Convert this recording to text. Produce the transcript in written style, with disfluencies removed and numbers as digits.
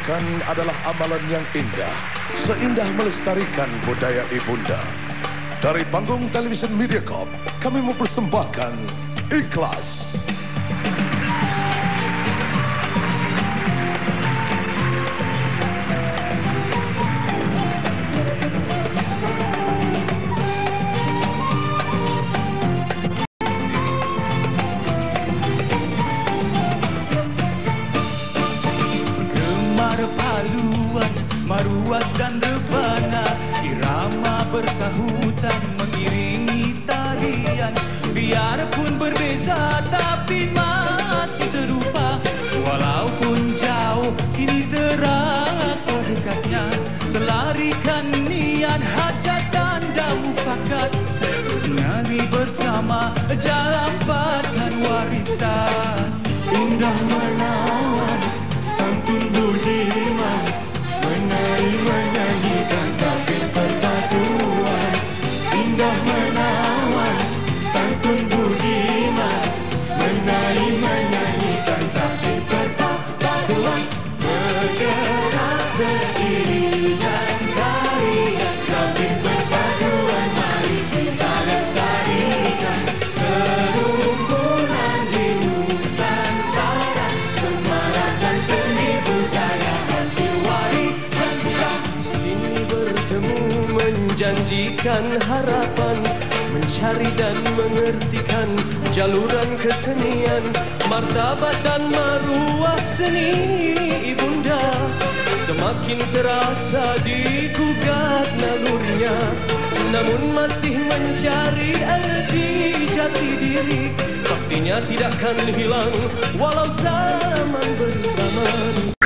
Makan adalah amalan yang indah, seindah melestarikan budaya ibunda. Dari panggung televisyen Mediacorp, kami mempersembahkan Ikhlas. Paluan, maruas dan rebana, irama bersahutan mengiringi tarian. Biarpun berbeza tapi masih serupa, walaupun jauh kini terasa dekatnya. Selarikan niat, hajat dan mufakat, senali bersama jalankan warisan. Indah menawan, santun budiman, menari menyanyikan sambil perpaduan. Indah menawan, santun budiman, menari menyanyikan sambil perpaduan. Bergerak seiringan tarian, sambil perpaduan mari kita lestarikan serumpunan di Nusantara. Semarakan seni budaya hasil warisan kita. Di sini bertemu menjanjikan harapan, mencari dan mengertikan jaluran kesenian, martabat dan maruah seni ibunda. Semakin terasa digugat nalurinya, namun masih mencari arti jati diri. Pastinya tidak akan hilang walau zaman bersamaan.